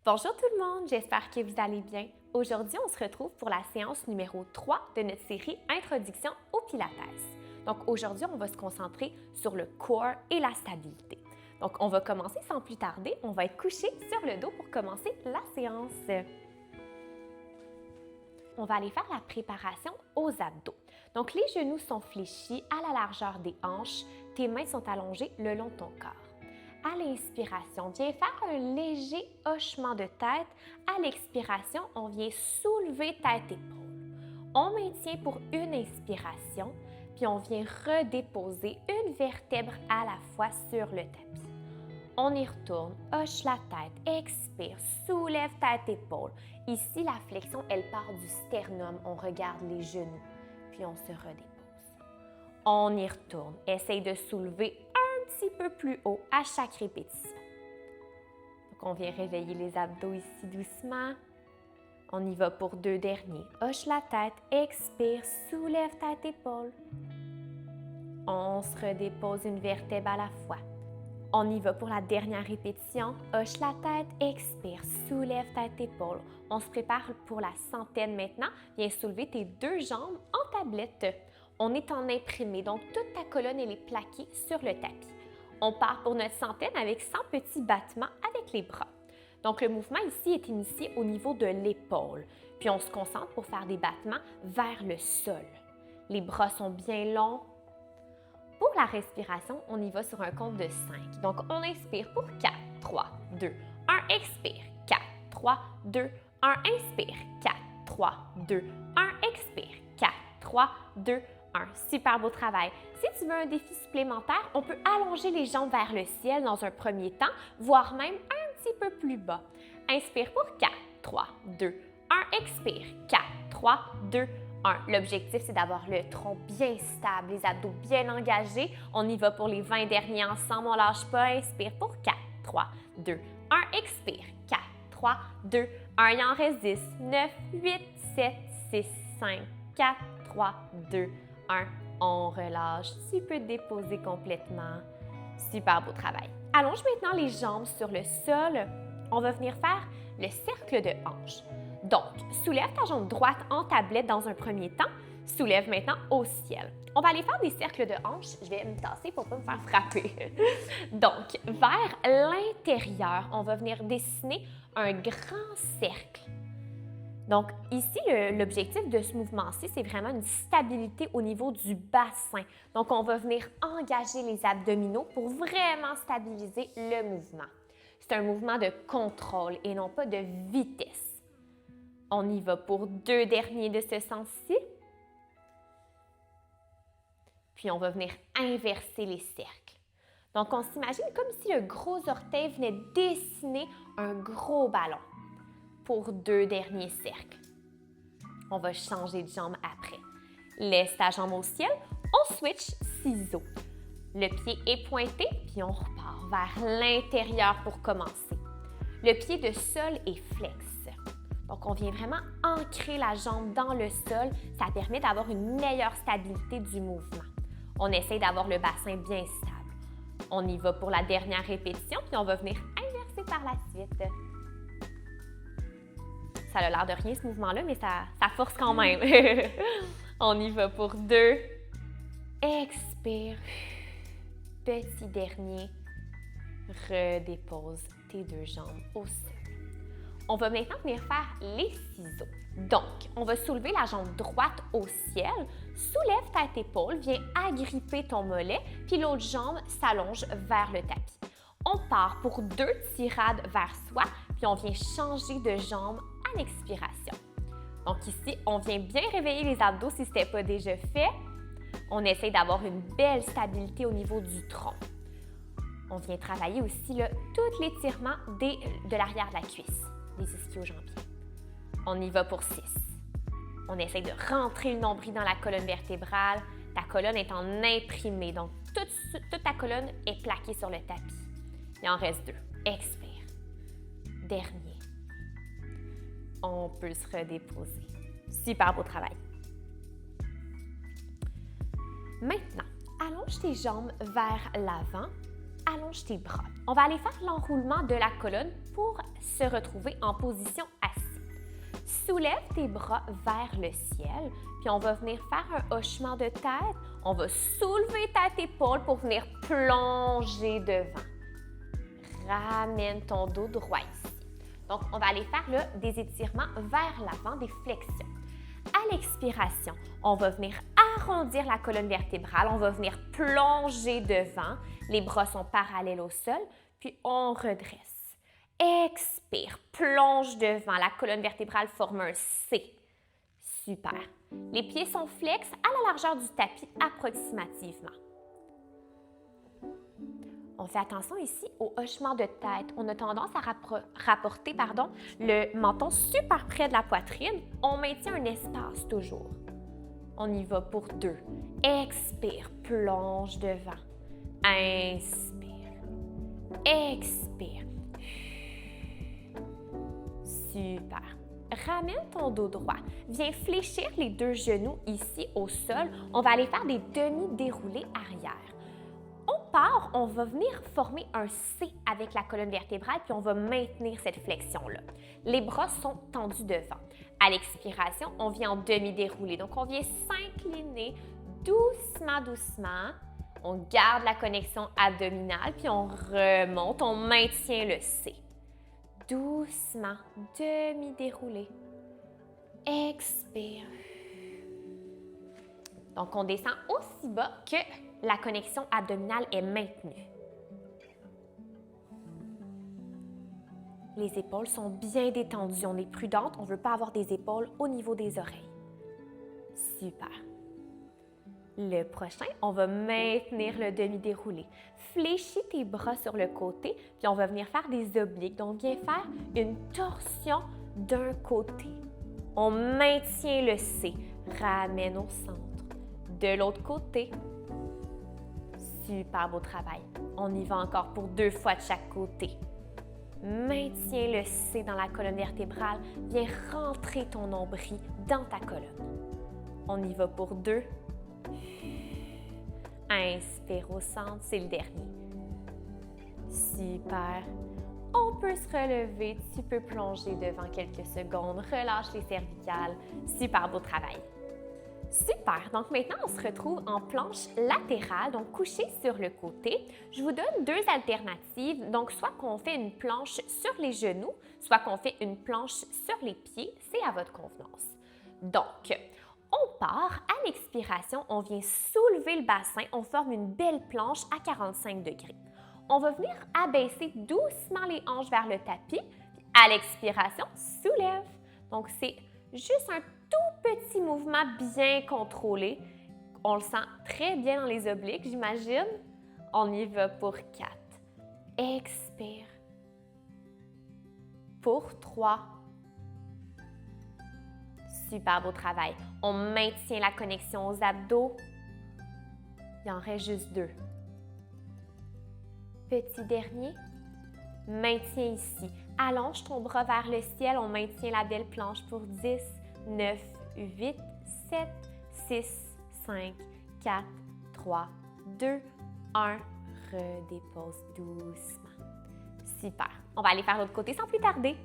Bonjour tout le monde, j'espère que vous allez bien. Aujourd'hui, on se retrouve pour la séance numéro 3 de notre série Introduction au Pilates. Donc aujourd'hui, on va se concentrer sur le core et la stabilité. Donc on va commencer sans plus tarder, on va être couché sur le dos pour commencer la séance. On va aller faire la préparation aux abdos. Donc les genoux sont fléchis à la largeur des hanches, tes mains sont allongées le long de ton corps. À l'inspiration, viens faire un léger hochement de tête. À l'expiration, on vient soulever tête-épaule. On maintient pour une inspiration, puis on vient redéposer une vertèbre à la fois sur le tapis. On y retourne, hoche la tête, expire, soulève tête-épaule. Ici, la flexion, elle part du sternum. On regarde les genoux, puis on se redépose. On y retourne, essaye de soulever un petit peu plus haut à chaque répétition. Donc, on vient réveiller les abdos ici doucement. On y va pour 2 derniers. Hoche la tête, expire, soulève tête-épaule. On se redépose une vertèbre à la fois. On y va pour la dernière répétition. Hoche la tête, expire, soulève tête-épaule. On se prépare pour la centaine maintenant. Viens soulever tes 2 jambes en tablette. On est en imprimé, donc toute ta colonne elle est plaquée sur le tapis. On part pour notre centaine avec 100 petits battements avec les bras. Donc le mouvement ici est initié au niveau de l'épaule. Puis on se concentre pour faire des battements vers le sol. Les bras sont bien longs. Pour la respiration, on y va sur un compte de 5. Donc on inspire pour 4, 3, 2, 1, expire, 4, 3, 2, 1, inspire, 4, 3, 2, 1, expire, 4, 3, 2, 1. Super beau travail. Si tu veux un défi supplémentaire, on peut allonger les jambes vers le ciel dans un premier temps, voire même un petit peu plus bas. Inspire pour 4, 3, 2, 1, expire, 4, 3, 2, 1. L'objectif, c'est d'avoir le tronc bien stable, les abdos bien engagés. On y va pour les 20 derniers ensemble, on lâche pas. Inspire pour 4, 3, 2, 1, expire, 4, 3, 2, 1. Il en reste 10, 9, 8, 7, 6, 5, 4, 3, 2, 1. On relâche. Tu peux te déposer complètement. Super beau travail. Allonge maintenant les jambes sur le sol. On va venir faire le cercle de hanche. Donc, soulève ta jambe droite en tablette dans un premier temps. Soulève maintenant au ciel. On va aller faire des cercles de hanche. Je vais me tasser pour ne pas me faire frapper. Donc, vers l'intérieur, on va venir dessiner un grand cercle. Donc, ici, l'objectif de ce mouvement-ci, c'est vraiment une stabilité au niveau du bassin. Donc, on va venir engager les abdominaux pour vraiment stabiliser le mouvement. C'est un mouvement de contrôle et non pas de vitesse. On y va pour 2 derniers de ce sens-ci. Puis, on va venir inverser les cercles. Donc, on s'imagine comme si le gros orteil venait dessiner un gros ballon. Pour 2 derniers cercles. On va changer de jambe après. Laisse ta jambe au ciel. On switch ciseaux. Le pied est pointé, puis on repart vers l'intérieur pour commencer. Le pied de sol est flex. Donc, on vient vraiment ancrer la jambe dans le sol. Ça permet d'avoir une meilleure stabilité du mouvement. On essaie d'avoir le bassin bien stable. On y va pour la dernière répétition, puis on va venir inverser par la suite. Ça a l'air de rien ce mouvement-là, mais ça force quand même. On y va pour 2. Expire. Petit dernier. Redépose tes 2 jambes au sol. On va maintenant venir faire les ciseaux. Donc, on va soulever la jambe droite au ciel. Soulève tête-épaule, viens agripper ton mollet, puis l'autre jambe s'allonge vers le tapis. On part pour 2 tirades vers soi, puis on vient changer de jambe à l'expiration. Donc ici, on vient bien réveiller les abdos si ce n'était pas déjà fait. On essaie d'avoir une belle stabilité au niveau du tronc. On vient travailler aussi là, tout l'étirement de l'arrière de la cuisse, des ischio-jambiers. On y va pour 6. On essaie de rentrer le nombril dans la colonne vertébrale. Ta colonne est en imprimé, donc toute ta colonne est plaquée sur le tapis. Il en reste 2. Expire. Dernier. On peut se redéposer. Super beau travail. Maintenant, allonge tes jambes vers l'avant. Allonge tes bras. On va aller faire l'enroulement de la colonne pour se retrouver en position assise. Soulève tes bras vers le ciel, puis on va venir faire un hochement de tête. On va soulever ta épaule pour venir plonger devant. Ramène ton dos droit ici. Donc, on va aller faire là, des étirements vers l'avant, des flexions. À l'expiration, on va venir arrondir la colonne vertébrale, on va venir plonger devant. Les bras sont parallèles au sol, puis on redresse. Expire, plonge devant, la colonne vertébrale forme un C. Super. Les pieds sont flex à la largeur du tapis approximativement. On fait attention ici au hochement de tête. On a tendance à rapporter le menton super près de la poitrine. On maintient un espace toujours. On y va pour 2. Expire, plonge devant. Inspire. Expire. Super. Ramène ton dos droit. Viens fléchir les 2 genoux ici au sol. On va aller faire des demi-déroulés arrière. On va venir former un C avec la colonne vertébrale, puis on va maintenir cette flexion-là. Les bras sont tendus devant. À l'expiration, on vient en demi-déroulé. Donc, on vient s'incliner doucement, doucement. On garde la connexion abdominale, puis on remonte, on maintient le C. Doucement, demi-déroulé. Expire. Donc, on descend aussi bas que la connexion abdominale est maintenue. Les épaules sont bien détendues. On est prudente, on ne veut pas avoir des épaules au niveau des oreilles. Super. Le prochain, on va maintenir le demi-déroulé. Fléchis tes bras sur le côté, puis on va venir faire des obliques. Donc, viens faire une torsion d'un côté. On maintient le C. Ramène au centre. De l'autre côté. Super beau travail. On y va encore pour 2 fois de chaque côté. Maintiens le C dans la colonne vertébrale. Viens rentrer ton nombril dans ta colonne. On y va pour 2. Inspire au centre, c'est le dernier. Super. On peut se relever, tu peux plonger devant quelques secondes. Relâche les cervicales. Super beau travail. Super! Donc maintenant, on se retrouve en planche latérale, donc couché sur le côté. Je vous donne 2 alternatives. Donc, soit qu'on fait une planche sur les genoux, soit qu'on fait une planche sur les pieds. C'est à votre convenance. Donc, on part. À l'expiration, on vient soulever le bassin. On forme une belle planche à 45 degrés. On va venir abaisser doucement les hanches vers le tapis. Puis à l'expiration, soulève. Donc, c'est juste un tout petit mouvement bien contrôlé. On le sent très bien dans les obliques, j'imagine. On y va pour 4. Expire. Pour 3. Super beau travail. On maintient la connexion aux abdos. Il en reste juste 2. Petit dernier. Maintiens ici. Allonge ton bras vers le ciel. On maintient la belle planche pour 10, 9, 8, 7, 6, 5, 4, 3, 2, 1. Redépose doucement. Super. On va aller faire l'autre côté sans plus tarder.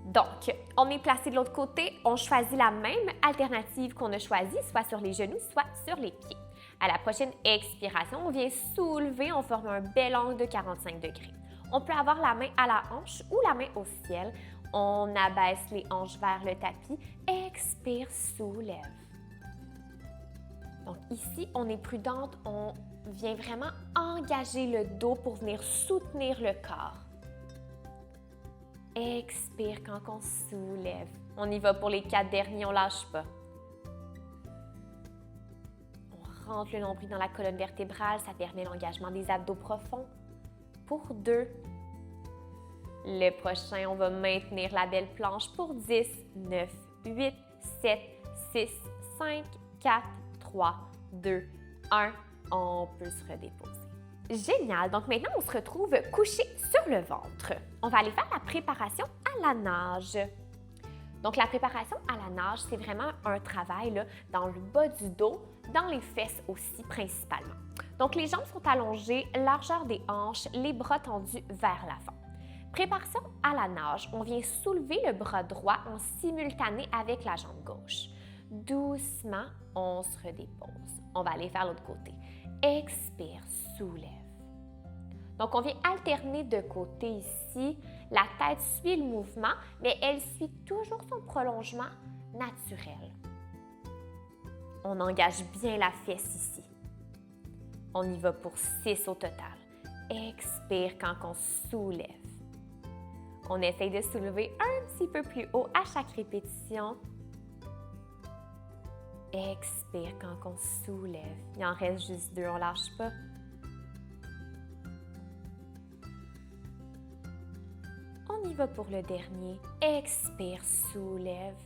Donc, on est placé de l'autre côté. On choisit la même alternative qu'on a choisie, soit sur les genoux, soit sur les pieds. À la prochaine expiration, on vient soulever, on forme un bel angle de 45 degrés. On peut avoir la main à la hanche ou la main au ciel. On abaisse les hanches vers le tapis. Expire, soulève. Donc ici, on est prudente. On vient vraiment engager le dos pour venir soutenir le corps. Expire quand on soulève. On y va pour les 4 derniers, on ne lâche pas. On rentre le nombril dans la colonne vertébrale, ça permet l'engagement des abdos profonds. Pour 2. Le prochain, on va maintenir la belle planche pour 10, 9, 8, 7, 6, 5, 4, 3, 2, 1. On peut se redéposer. Génial! Donc maintenant, on se retrouve couché sur le ventre. On va aller faire la préparation à la nage. Donc la préparation à la nage, c'est vraiment un travail là, dans le bas du dos, dans les fesses aussi principalement. Donc, les jambes sont allongées, largeur des hanches, les bras tendus vers l'avant. Préparation à la nage, on vient soulever le bras droit en simultané avec la jambe gauche. Doucement, on se redépose. On va aller faire l'autre côté. Expire, soulève. Donc, on vient alterner de côté ici. La tête suit le mouvement, mais elle suit toujours son prolongement naturel. On engage bien la fesse ici. On y va pour 6 au total. Expire quand on soulève. On essaye de soulever un petit peu plus haut à chaque répétition. Expire quand on soulève. Il en reste juste 2, on ne lâche pas. On y va pour le dernier. Expire, soulève,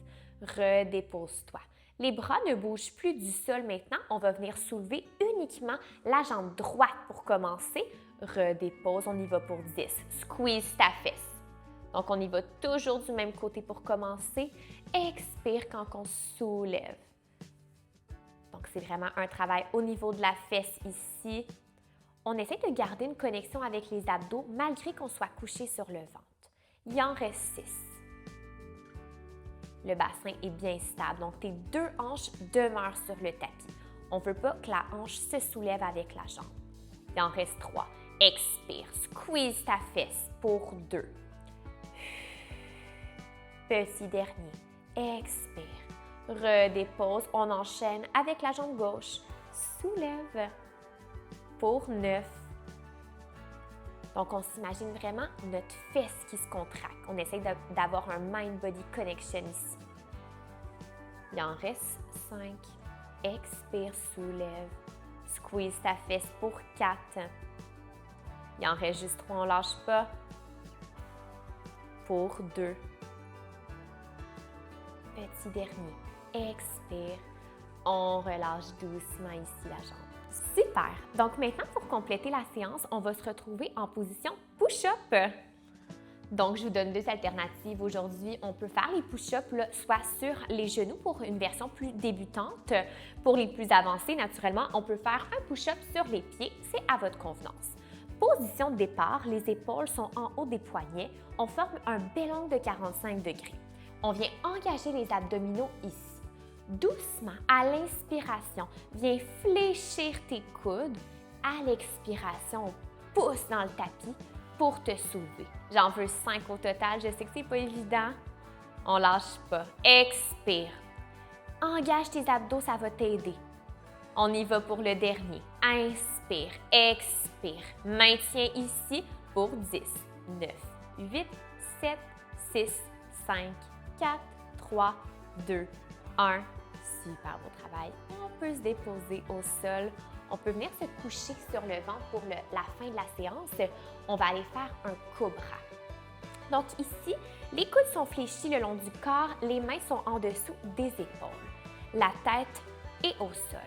redépose-toi. Les bras ne bougent plus du sol maintenant. On va venir soulever uniquement la jambe droite pour commencer. Redépose, on y va pour 10. Squeeze ta fesse. Donc, on y va toujours du même côté pour commencer. Expire quand on soulève. Donc, c'est vraiment un travail au niveau de la fesse ici. On essaie de garder une connexion avec les abdos malgré qu'on soit couché sur le ventre. Il en reste 6. Le bassin est bien stable, donc tes 2 hanches demeurent sur le tapis. On ne veut pas que la hanche se soulève avec la jambe. Il en reste 3. Expire, squeeze ta fesse pour 2. Petit dernier. Expire. Redépose. On enchaîne avec la jambe gauche. Soulève. Pour 9. Donc, on s'imagine vraiment notre fesse qui se contracte. On essaie d'avoir un mind-body connection ici. Il en reste 5. Expire, soulève. Squeeze ta fesse pour 4. Il en reste juste 3, on ne lâche pas. Pour 2. Petit dernier. Expire. On relâche doucement ici la jambe. Super! Donc maintenant, pour compléter la séance, on va se retrouver en position push-up. Donc, je vous donne 2 alternatives. Aujourd'hui, on peut faire les push-ups soit sur les genoux pour une version plus débutante. Pour les plus avancés, naturellement, on peut faire un push-up sur les pieds. C'est à votre convenance. Position de départ, les épaules sont en haut des poignets. On forme un bel angle de 45 degrés. On vient engager les abdominaux ici. Doucement, à l'inspiration, viens fléchir tes coudes. À l'expiration, on pousse dans le tapis pour te soulever. J'en veux 5 au total, je sais que c'est pas évident. On lâche pas. Expire. Engage tes abdos, ça va t'aider. On y va pour le dernier. Inspire, expire. Maintiens ici pour 10, 9, 8, 7, 6, 5, 4, 3, 2, 1. Super beau travail. On peut se déposer au sol. On peut venir se coucher sur le ventre pour la fin de la séance. On va aller faire un cobra. Donc ici, les coudes sont fléchis le long du corps, les mains sont en dessous des épaules. La tête est au sol.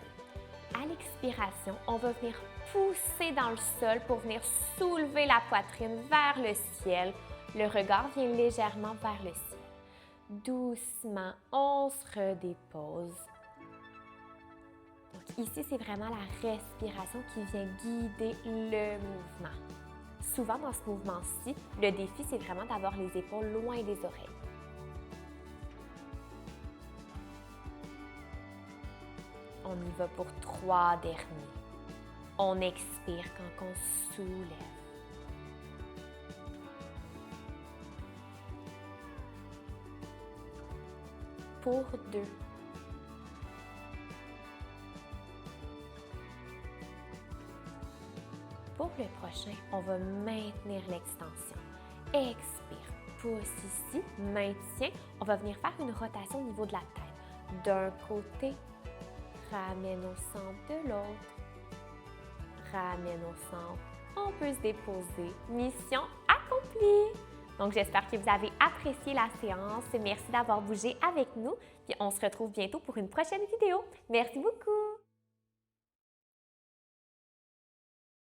À l'expiration, on va venir pousser dans le sol pour venir soulever la poitrine vers le ciel. Le regard vient légèrement vers le ciel. Doucement, on se redépose. Donc ici, c'est vraiment la respiration qui vient guider le mouvement. Souvent, dans ce mouvement-ci, le défi, c'est vraiment d'avoir les épaules loin des oreilles. On y va pour 3 derniers. On expire quand on soulève. Pour 2. Pour le prochain, on va maintenir l'extension. Expire, pousse ici, maintien. On va venir faire une rotation au niveau de la tête. D'un côté, ramène au centre de l'autre. Ramène au centre. On peut se déposer. Mission accomplie! Donc, j'espère que vous avez apprécié la séance. Merci d'avoir bougé avec nous. Puis, on se retrouve bientôt pour une prochaine vidéo. Merci beaucoup!